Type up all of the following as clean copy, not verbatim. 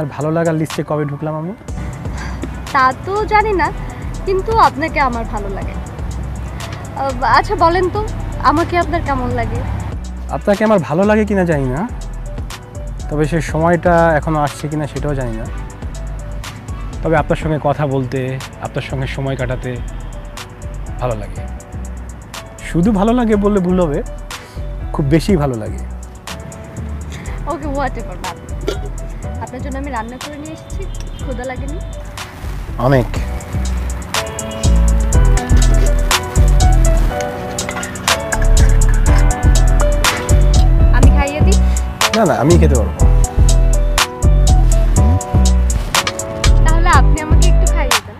আর ভালো লাগার লিস্টে কবে ঢুকলাম আমি? তা তো জানি না, কিন্তু আপনাকে আমার ভালো লাগে। আচ্ছা বলেন তো, আমাকে আপনার কেমন লাগে? আপনাকে আমার ভালো লাগে কিনা জানি না, তবে সে সময়টা এখনো আসছে কিনা সেটাও জানি না। তবে আপনার সঙ্গে কথা বলতে, আপনার সঙ্গে সময় কাটাতে ভালো লাগে। শুধু ভালো লাগে বললে ভুল হবে, খুব বেশি ভালো লাগে। ওকে, হোয়াট এভার ম্যাম। আপনার জন্য আমি রান্না করে নিয়ে এসেছি, ক্ষুধা লাগেনি? অনেক। আমি খাইয়ে দিই? না না, আমি খেতে পারবো। তাহলে আপনি আমাকে একটু খাইয়ে দেন।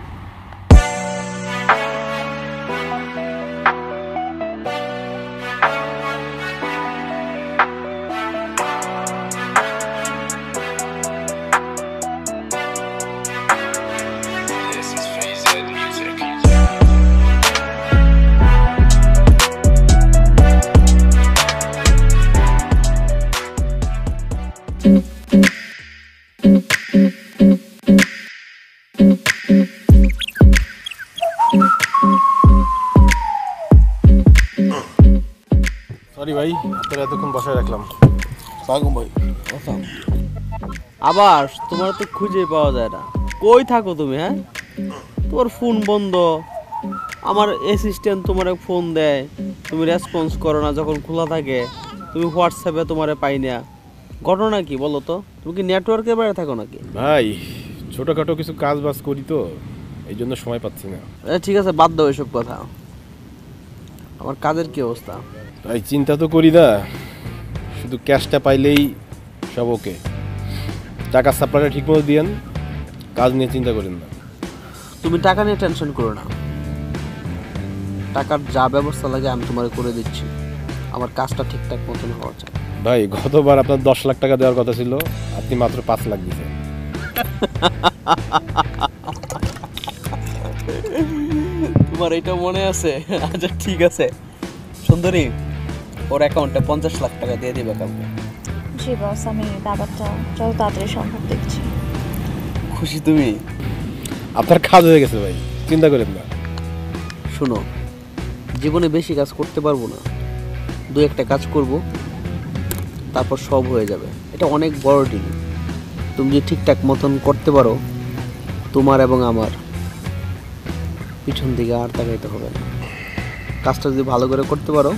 সরি ভাই, আপনার এতক্ষণ বসায় রাখলাম। ভাই আবার তোমার তো খুঁজে পাওয়া যায় না, কই থাকো তুমি? হ্যাঁ, তোমার ফোন বন্ধ, আমার অ্যাসিস্ট্যান্ট তোমার ফোন দেয়, তুমি রেসপন্স করো না যখন খোলা থাকে, তুমি হোয়াটসঅ্যাপে তোমারে পাই না। ঘটনা কি বলো তো? তুমি কি নেটওয়ার্কের বাইরে থাকো নাকি? ভাই ছোটোখাটো কিছু কাজ বাজ করি তো, এই জন্য সময় পাচ্ছি না। ঠিক আছে, বাদ দাও এসব কথা। আমার কাজের কি অবস্থা? ভাই চিন্তা তো করি না, শুধু ক্যাশটা পাইলেই সব ওকে। টাকা সাপ্লাইটা ঠিকমতো দিয়েন, কাজ নিয়ে চিন্তা করেন না। তুমি টাকা নিয়ে টেনশন করো না, টাকার যা ব্যবস্থা লাগে আমি তোমার করে দিচ্ছি। আমার কাজটা ঠিকঠাক মতন হওয়া চাই। ভাই গতবার আপনার 10 লাখ টাকা দেওয়ার কথা ছিল, আপনি মাত্র 5 লাখ দিয়েছেন। তোমার এটা মনে আছে? আচ্ছা ঠিক আছে সুন্দরী, ওর অ্যাকাউন্টে 50 লাখ টাকা দিয়ে দিবে কালকে। জি বস, আমি ব্যাপারটা যত তাড়াতাড়ি সম্ভব দেখছি। খুশি তুমি? আপনার কাজ হয়ে গেছে ভাই, চিন্তা করেন না। শোনো, জীবনে বেশি কাজ করতে পারবো না, দু একটা কাজ করব, তারপর সব হয়ে যাবে। এটা অনেক বড় ডিল। তুমি যদি ঠিকঠাক মতন করতে পারো, তোমার এবং আমার পিছন দিকে আর তাকাইতে হবে না। কাজটা যদি ভালো করে করতে পারো,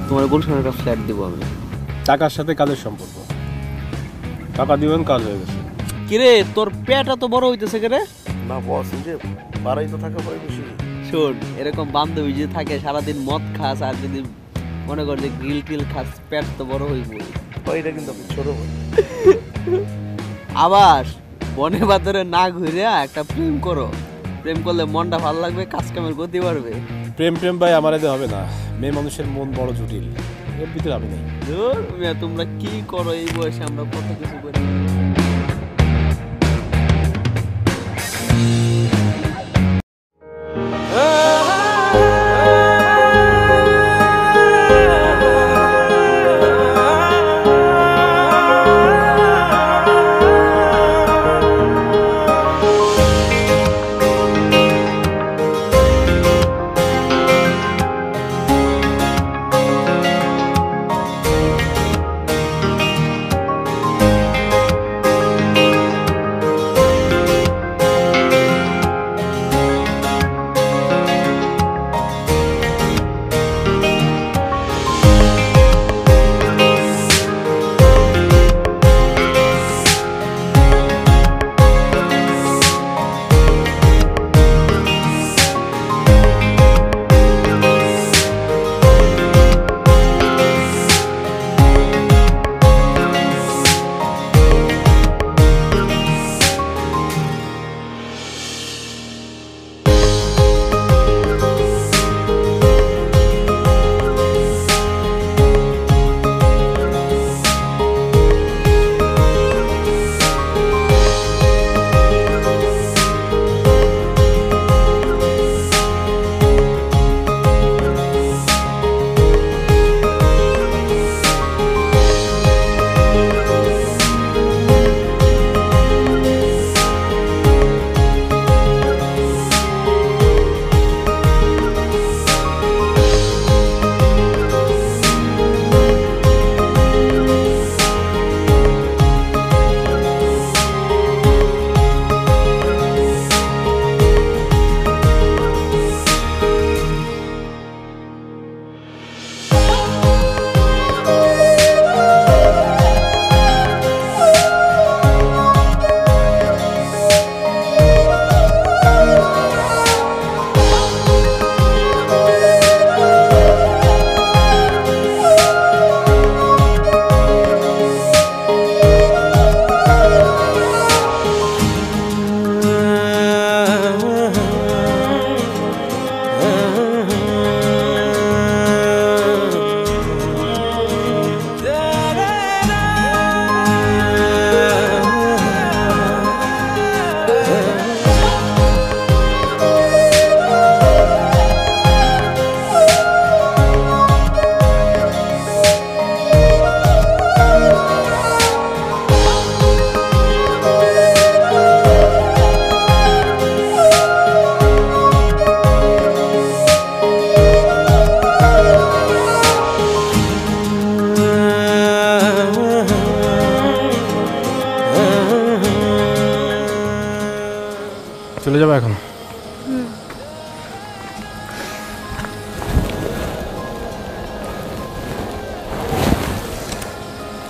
তোমার গুলশানে একটা ফ্ল্যাট দিব আমি। টাকার সাথে কাজের সম্পর্ক, টাকা দিবেন, কাজ হয়ে গেছে। কিরে, তোর পেট এত বড় হইতেছে কে রে? না বস, যে বাড়াই তো থাকা পরে বেশি। শোন, এরকম বান্ধবী যে থাকে সারাদিন মদ খাস, আর যদি মনে কর যে গ্রিল টিল খাস, পেট তো বড় হইবই। এটা কিন্তু আপনি ছোট ভাই। আবার বনে বাদরে না ঘুরে একটা প্রেম করো, প্রেম করলে মনটা ভালো লাগবে, কাজ কামের গতি বাড়বে। প্রেম প্রেম ভাই আমার এতে হবে না, মেয়ে মানুষের মন বড় জটিল, এর ভিতরে আমি নেই। ধুর, তোমরা কি করো এই বয়সে, আমরা কত কিছু করি।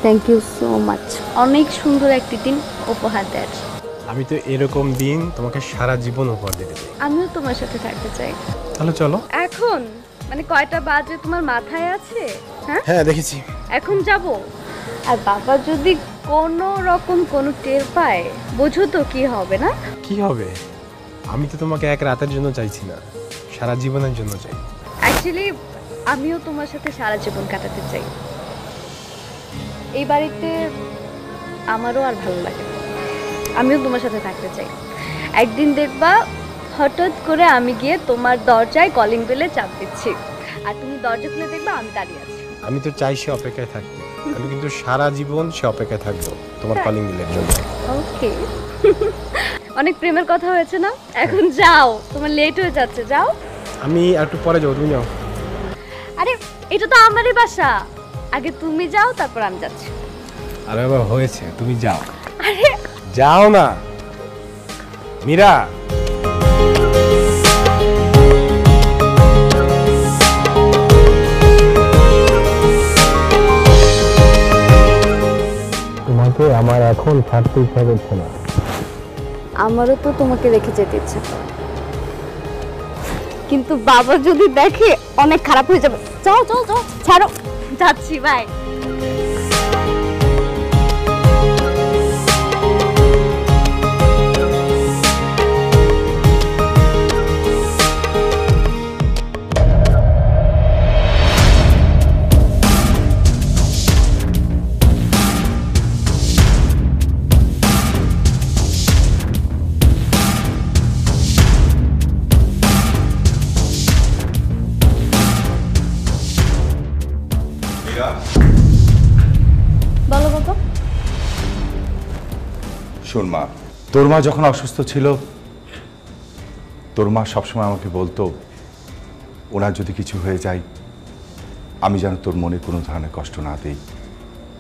থ্যাংক ইউ সো মাচ, অনেক সুন্দর একটি দিন উপহার দেয়। আমি তো এরকম দিন তোমাকে সারা জীবন উপহার দিতে চাই। আমিও তোমার সাথে থাকতে চাই। তাহলে চলো। এখন মানে কয়টা বাজে তোমার মাথায় আছে? হ্যাঁ হ্যাঁ দেখেছি। এখন যাব। আর বাবা যদি কোনো রকম কোনো টের পায়, বোঝো তো কি হবে না? কি হবে? আমি তো তোমাকে এক রাতের জন্য চাইছি না, সারা জীবনের জন্য চাই। অ্যাকচুয়ালি আমিও তোমার সাথে সারা জীবন কাটাতে চাই। এই বাড়িতে আমারও আর ভালো লাগে না, আমিও তোমার সাথে থাকতে চাই। একদিন দেখবা হঠাৎ করে আমি গিয়ে তোমার দরজায় কলিং বেলে চাপ দিচ্ছি, আর তুমি দরজা খুলে দেখবা আমি দাঁড়িয়ে আছি। আমি তো চাই সে অপেক্ষায় থাকবে, আমি কিন্তু সারা জীবন সে অপেক্ষায় থাকবো তোমার কলিং বেলের জন্য। ওকে। অনেক প্রেমের কথা হয়েছে না, এখন যাও, তোমার লেট হয়ে যাচ্ছে, যাও। আমি একটু পরে যাবো, তুমি যাও। আরে এটা তো আমারই বাসা, আগে তুমি যাও তারপর আমি যাচ্ছি। আরে বাবা হয়েছে, তুমি যাও। আরে যাও না মীরা। তোমাকে আমার এখন ছাড়তে ইচ্ছা করছে না। আমারও তো তোমাকে রেখে যেতে ইচ্ছে করে, কিন্তু বাবা যদি দেখে অনেক খারাপ হয়ে যাবে। যাও যাও যাও, ছাড়ো, যাচ্ছি, বাই। বলো বাবা। শোন মা, তোর মা যখন অসুস্থ ছিল তোর মা সবসময় আমাকে বলতো ওনার যদি কিছু হয়ে যায় আমি যেন তোর মনে কোনো ধরনের কষ্ট না দেই,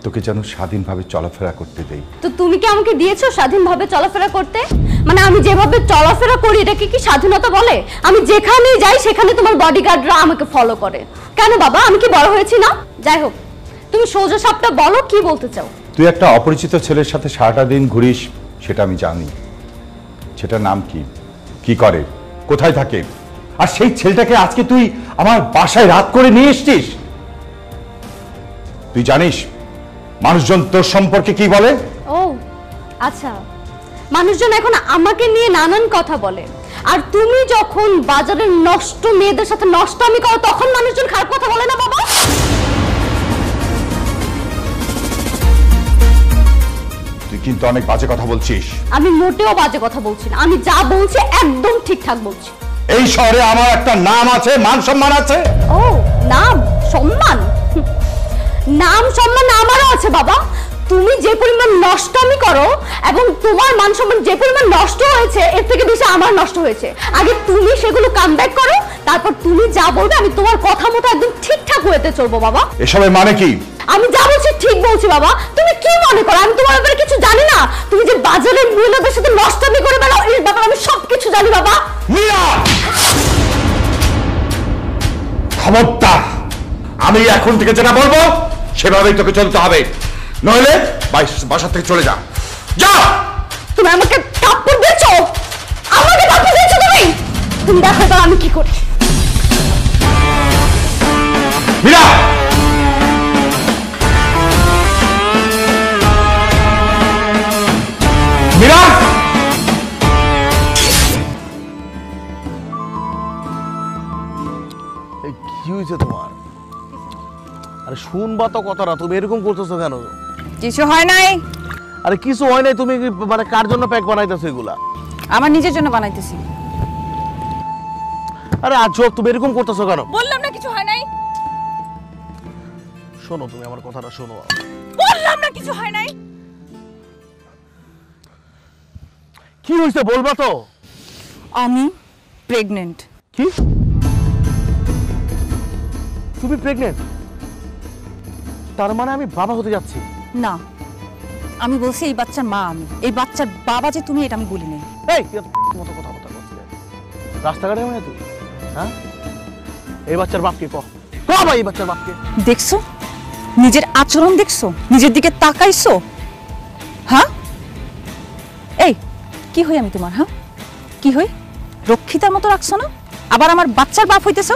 তোকে যেন স্বাধীনভাবে চলাফেরা করতে দেই। তো তুমি কি আমাকে দিয়েছো স্বাধীনভাবে চলাফেরা করতে? মানে আমি যেভাবে চলাফেরা করি এটাকে কি স্বাধীনতা বলে? আমি যেখানে যাই সেখানে তোমার বডিগার্ডরা আমাকে ফলো করে কেন বাবা? আমি কি বড় হয়েছি না? যাই হোক, তুমি সোজা সাপটা বলো, কি বলতে চাও? তুই একটা অপরিচিত ছেলের সাথে সারাটা দিন ঘুরিস, সেটা আমি জানি। সেটার নাম কি, কি করে, কোথায় থাকে, আর সেই ছেলেটাকে আজকে তুই আমার বাসায় রাত করে নিয়ে এসছিস। তুই জানিস মানুষজন তোর সম্পর্কে কি বলে? ও আচ্ছা, মানুষজন এখন আমাকে নিয়ে নানান কথা বলে, আর তুমি যখন বাজারের নষ্ট মেয়েদের সাথে নষ্টামি করো তখন মানুষজন খারাপ কথা বলে না বাবা? তুই কিন্তু অনেক বাজে কথা বলছিস। আমি মোটেও বাজে কথা বলছি না, আমি যা বলছি একদম ঠিকঠাক বলছি। এই শহরে আমার একটা নাম আছে, মান সম্মান আছে। ও নাম সম্মান? নাম সম্মান আমারও আছে বাবা। তুমি যে পরিমাণ নষ্টামি করো এবং তোমার মান সম্মান যে পরিমাণ নষ্ট হয়েছে এর থেকে বেশি আমার নষ্ট হয়েছে। আগে তুমি সেগুলো কামব্যাক করো, তারপর তুমি যা বলবে আমি তোমার কথা মতো একদম ঠিকঠাক হয়েতে চলবো বাবা। এসবের মানে কি? আমি যা বলছি ঠিক বলছি বাবা। তুমি কি মনে করো আমি তোমার ব্যাপারে কিছু জানি না? তুমি যে বাজারের মহিলাদের সাথে নষ্টামি করে বেড়াও এর ব্যাপারে আমি সবকিছু জানি বাবা। মিয়া, খবরদার! আমি এখন থেকে যেটা বলবো সেভাবেই তোকে চলতে হবে, নইলে বাসা থেকে চলে যা। যা! তুমি আমাকে থাপ্পড় দিয়েছো, আমাকে থাপ্পড় দিয়েছো তুমি। তুমি দেখো তো আমি কি করি। মিয়া! মিয়া! কি হয়েছে তোমার? আরে শুনবা তো কথাটা, তুমি এরকম করতেছো কেন? কিছু হয় নাই, আরে কিছু হয় নাই, তুমি মানে কার জন্য প্যাক বানাইতেছো এগুলা? আমার নিজের জন্য বানাইতেছি। আরে আজব, তুমি এরকম করতেছো কেন? বললাম না কিছু হয় নাই, শোনো, তুমি আমার কথাটা শোনো। বললাম না কিছু হয় নাই। কি হয়েছে বলবা তো? আমি প্রেগন্যান্ট। কি? তুমি প্রেগন্যান্ট? তার মানে আমি বাবা হতে যাচ্ছি? না, আমি বলছি এই বাচ্চার মা আমি, এই বাচ্চার বাবা যে তুমি এটা আমি বলি নাই। এই কি মতো কথাবার্তা করছিস? রাস্তাঘাটে মানে তুই, হ্যাঁ? এই বাচ্চার বাপকে কহ, কহ ভাই এই বাচ্চার বাপকে। দেখছো নিজের আচরণ দেখছো, নিজের দিকে তাকাইছো? হ্যাঁ, এই কি হই আমি তোমার? হ্যাঁ, কি হই? রক্ষিতার মতো রাখছো না, আবার আমার বাচ্চার বাপ হইতেছো।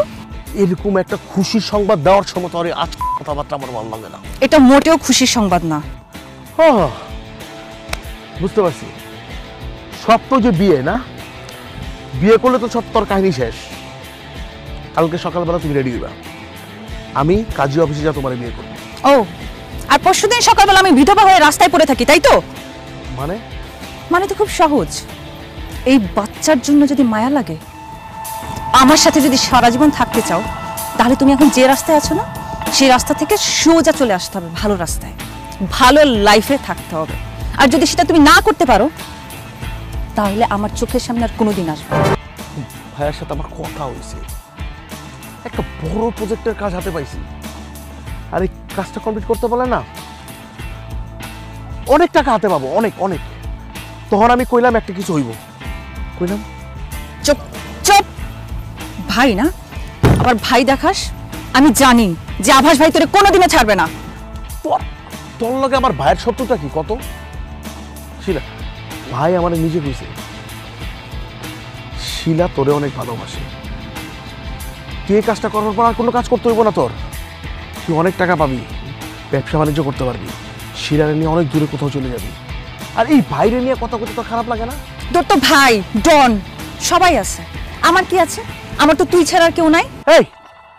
এরকম একটা খুশির সংবাদ দেওয়ার সময় তোর আজ কথাবার্তা আমার ভালো লাগে না। এটা মোটেও খুশির সংবাদ না। বুঝতে পারছি, সব তো যে বিয়ে না, বিয়ে করলে তো সব তোর কাহিনী শেষ। কালকে সকালবেলা তুমি রেডি হইবা, আমি কাজী অফিসে যা তোমার বিয়ে করবো। ও, আর পরশুদিন সকালবেলা আমি বিধবা হয়ে রাস্তায় পড়ে থাকি, তাই তো? মানে মানে তো খুব সহজ। এই বাচ্চার জন্য যদি মায়া লাগে, আমার সাথে যদি সারা জীবন থাকতে চাও, তাহলে তুমি এখন যে রাস্তায় আছো না, সেই রাস্তা থেকে সোজা চলে আসতে হবে ভালো রাস্তায়, ভালো লাইফে থাকতে হবে। আর যদি সেটা তুমি না করতে পারো, তাহলে আমার চোখের সামনে আর কোনোদিন আসবে না। ভাইয়ের সাথে আমার কথা হয়েছে, একটা বড় প্রজেক্টের কাজ হাতে পাইছি। আর এই কাজটা কমপ্লিট করতে পারলে না, অনেক টাকা হাতে পাবো, অনেক অনেক। তখন আমি কইলাম একটা কিছু হইব, কইলাম চুপ চুপ। ভাই না, আবার ভাই দেখাস? আমি জানি যে আভাস ভাই তোরে কোনোদিনও ছাড়বে না। তোর লগে আমার ভাইয়ের শত্রুতা কি কত? শিলা, ভাই আমার নিজে কইছে শিলা তোরে অনেক ভালোবাসে। তুই এই কাজটা করার পর আর কোনো কাজ করতে হইব না তোর। তুই অনেক টাকা পাবি, ব্যবসা বাণিজ্য করতে পারবি, শিলারে নিয়ে অনেক দূরে কোথাও চলে যাবি। আর এই ভাইরে নিয়ে কথা বলতে তোর খারাপ লাগে না? তোর তো ভাই, ডন, সবাই আছে। আমার কি আছে? আমার তো তুই ছাড়া আর কেউ নাই। এই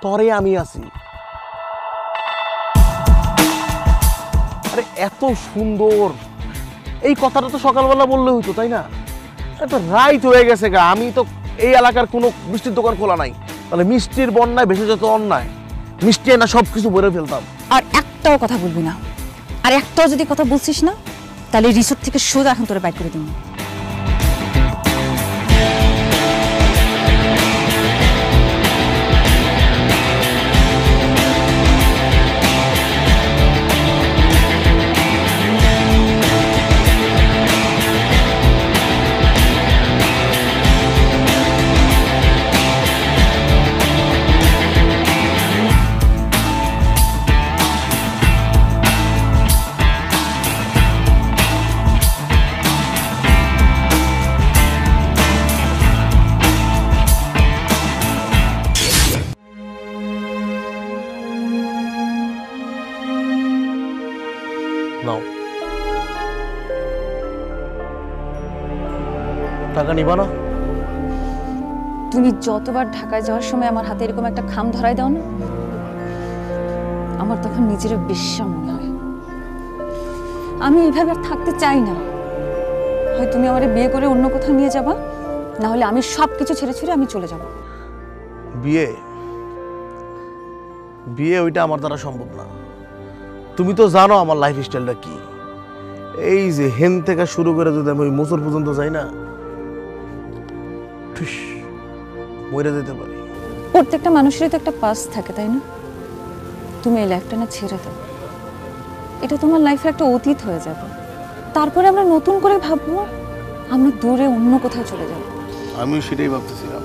তরে আমি আছি। আরে এত সুন্দর, এই কথাটা তো সকালবেলা বললে হইতো, তাই না? একটা রাইট হয়ে গেছে গা। আমি তো এই এলাকার কোনো মিষ্টির দোকান খোলা নাই, তাহলে মিষ্টির বন্যায় ভেসে যেত অন্যায়, মিষ্টি না সব কিছু ভরে ফেলতাম। আর একটাও কথা বলবি না, আর একটাও যদি কথা বলছিস না, তাহলে রিসোর্ট থেকে সোজা এখন তোরে বাইর করে দিব। নাও, টাকা নিবা না? তুমি যতবার ঢাকায় যাওয়ার সময় আমার হাতে এরকম একটা খাম ধরাই দাও না, আমার তখন নিজের বেশ্যা মনে হয়। আমি এইভাবে আর থাকতে চাই না। হয় তুমি আমারে বিয়ে করে অন্য কোথাও নিয়ে যাবা, না হলে আমি সব কিছু ছেড়ে ছেড়ে আমি চলে যাব। বিয়ে বিয়ে ওইটা আমার দ্বারা সম্ভব না। তুমি তো জানো আমার লাইফ স্টাইলটা কি। এই যে হেন থেকে শুরু করে যদি আমি ওই মোচর পর্যন্ত যাই না, ঠুস মরে যেতে পারি। প্রত্যেকটা মানুষেরই তো একটা পাস থাকে, তাই না? তুমি এই লাইফটা না ছেড়ে দাও, এটা তোমার লাইফে একটা অতীত হয়ে যাবে। তারপরে আমরা নতুন করে ভাববো, আমরা দূরে অন্য কোথাও চলে যাব। আমিও সেটাই ভাবতেছিলাম,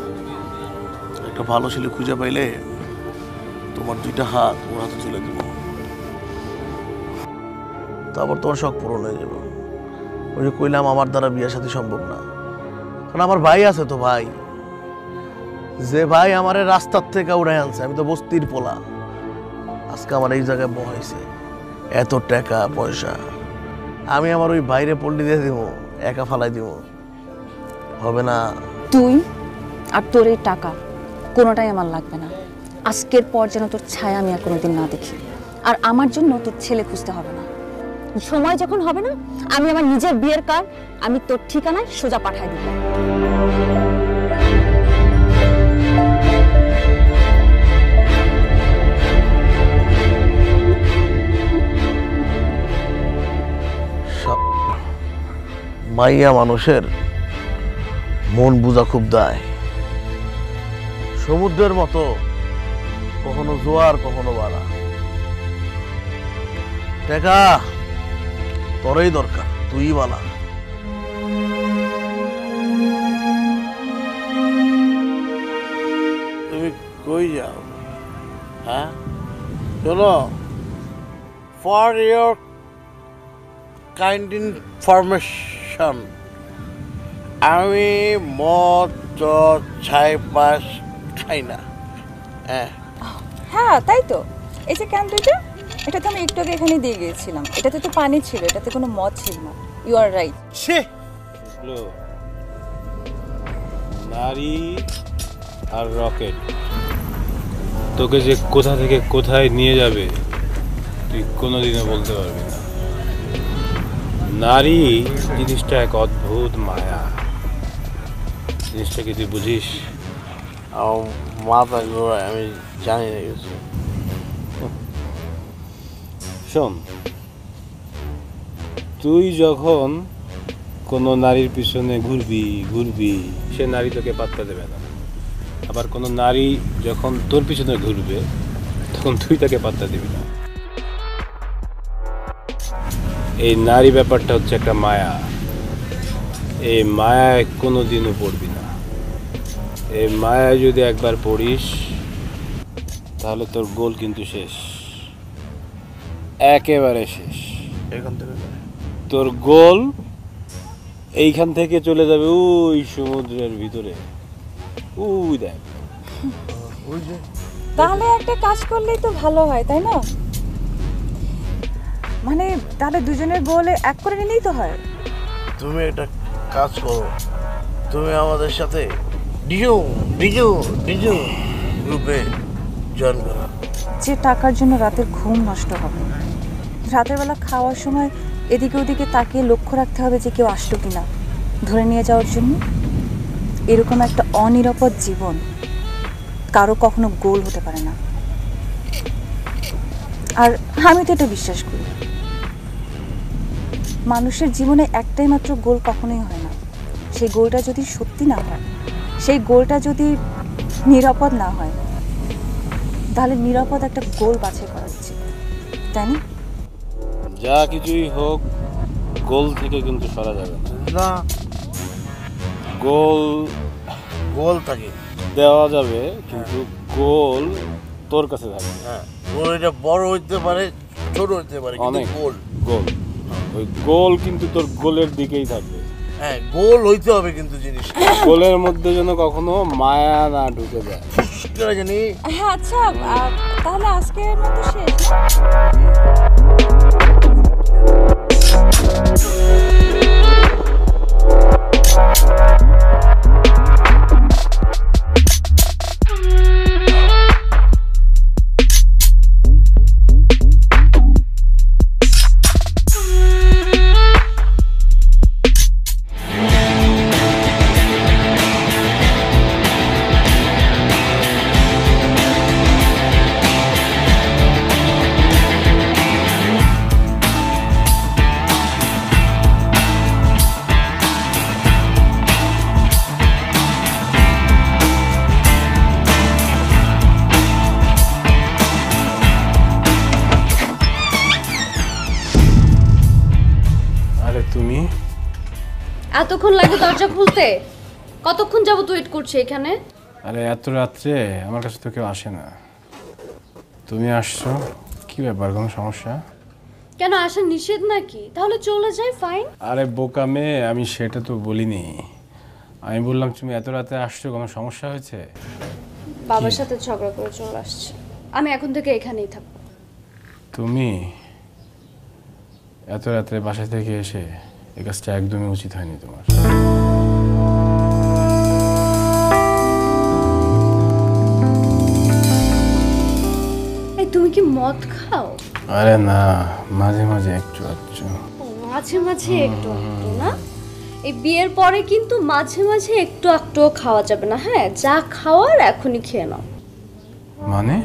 একটা ভালো ছেলে খুঁজে পাইলে তোমার দুইটা হাত ওর হাতে তুলে দেবো, তারপর তোমার শখ পূরণ হয়ে যাবে। ওই যে কইলাম আমার দ্বারা বিয়ের সাথে সম্ভব না, কারণ আমার ভাই আছে তো। ভাই, যে ভাই আমার রাস্তার থেকে উড়াই আনছে, আমি তো বস্তির পোলা, আজকে আমার এই জায়গায় বহাইছে, এত টাকা পয়সা, আমি আমার ওই বাইরে পল্লী দিয়ে দিব, একা ফালাই দিব? হবে না। তুই আর তোর এই টাকা কোনোটাই আমার লাগবে না। আজকের পর যেন তোর ছায়া আমি আর কোনোদিন না দেখি। আর আমার জন্য তোর ছেলে খুঁজতে হবে না। সময় যখন হবে না, আমি আমার নিজের বিয়ের কার্ড আমি তোর ঠিকানায় সোজা পাঠাই দিব। মাইয়া মানুষের মন বুঝা খুব দায়। সমুদ্রের মতো কখনো জোয়ার কখনো বাড়া। টাকা তোরই দরকার, তুই বালা। তুমি কই যাও? হ্যাঁ শোনো, ফর ইয়োর কাইন্ড ইনফরমেশন, আমি মদ ছাই পাস খাই না। হ্যাঁ, হ্যাঁ তাই তো। এই যে ক্যান দুইটা, এটা তো আমি একটু আগে এখানে দিয়ে গিয়েছিলাম। এটাতে তো পানি ছিল, এটাতে কোনো মদ ছিল না। You are right. ছি, নারী আর রকেট তোকে যে কোথা থেকে কোথায় নিয়ে যাবে তুই কোনোদিনও বলতে পারবি না। নারী জিনিসটা এক অদ্ভুত মায়া, জিনিসটা কি তুই বুঝিস? আমার মাথা ঘোরায়, আমি জানি না কিছু। শোন, তুই যখন কোনো নারীর পিছনে ঘুরবি সে নারী তোকে পাত্তা দেবে না। আবার কোনো নারী যখন তোর পিছনে ঘুরবে তখন তুই তাকে পাত্তা দিবি না। এই নারী ব্যাপারটা হচ্ছে একটা মায়া। এই মায়ায় কোনোদিনও পড়বি না। এই মায়ায় যদি একবার পড়িস তাহলে তোর গোল কিন্তু শেষ, একেবারে শেষ। এখান থেকে তোর গোল এইখান থেকে চলে যাবে ওই সমুদ্রের ভিতরে, ওই দেখ। ওই যে তাহলে একটা কাজ করলেই তো ভালো হয়, তাই না? মানে তাহলে দুজনের গোলে এক করে নিলেই তো হয়। তুমি একটা কাজ করো, তুমি আমাদের সাথে ডিজু গ্রুপে জয়েন করো। যে টাকার জন্য রাতের ঘুম নষ্ট হবে, রাতের বেলা খাওয়ার সময় এদিকে ওদিকে তাকিয়ে লক্ষ্য রাখতে হবে যে কেউ আসলো কিনা ধরে নিয়ে যাওয়ার জন্য, এরকম একটা অনিরাপদ জীবন কারো কখনো গোল হতে পারে না। আর আমি তো এটা বিশ্বাস করি, মানুষের জীবনে একটাই মাত্র গোল কখনোই হয় না। সেই গোলটা যদি সত্যি না হয়, সেই গোলটা যদি নিরাপদ না হয়, তাহলে নিরাপদ একটা গোল বাছাই করা উচিত, তাই না? যা কিছুই হোক গোল থেকে কিন্তু সরা যাবে না। গোল থাকে, দেওয়া যাবে কিন্তু গোল তোর কাছে থাকবে। হ্যাঁ, গোল এটা বড় হইতে পারে, ছোট হইতে পারে, কিন্তু অনেক গোল ওই গোল কিন্তু তোর গোলের দিকেই থাকবে। হ্যাঁ, গোল হইতে হবে কিন্তু জিনিস গোলের মধ্যে যেন কখনো মায়া না ঢুকে যায়। জানি। হ্যাঁ আচ্ছা, তাহলে আজকের মতো শেষ। তুমি এতক্ষণ লাগে দরজা খুলতে? কতক্ষণ যাবত ওয়েট করছি এখানে? আরে এত রাত্রে আমার কাছে তো কেউ আসে না, তুমি আসছো। কি ব্যাপার, কোনো সমস্যা? কেন, আসা নিষেধ নাকি? তাহলে চলে যাই, ফাইন। আরে বোকা মেয়ে, আমি সেটা তো বলিনি। আমি বললাম তুমি এত রাতে আসছো, কোনো সমস্যা হয়েছে? বাবার সাথে ঝগড়া করে চলে আসছি, আমি এখন থেকে এখানেই থাকবো। তুমি এত রাত্রে বাসা থেকে এসে এই কাজটা একদমই উচিত হয়নি তোমার। এই তুমি কি মদ খাও? আরে না, মাঝে মাঝে একটু আচ্ছা। মাঝে মাঝে একটু একটু না? এই বিয়ের পরে কিন্তু মাঝে মাঝে একটু একটু খাওয়া যাবে না, হ্যাঁ? যা খাওয়ার এখনই খেয়ে নাও। মানে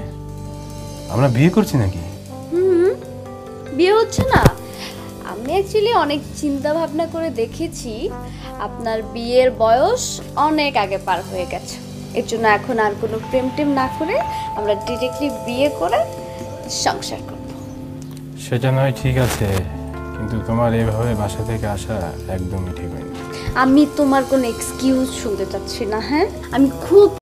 আমরা বিয়ে করছি নাকি? বিয়ে হচ্ছে না? আমি অ্যাকচুয়ালি অনেক চিন্তা ভাবনা করে দেখেছি আপনার বিয়ের বয়স অনেক আগে পার হয়ে গেছে। এর জন্য এখন আর কোনো প্রেম টেম না করে আমরা ডিরেক্টলি বিয়ে করে সংসার করব। সেটা নয়, ঠিক আছে, কিন্তু তোমার এইভাবে বাসা থেকে আসা একদমই ঠিক হয়নি। আমি তোমার কোনো এক্সকিউজ শুনতে চাচ্ছি না, হ্যাঁ? আমি খুব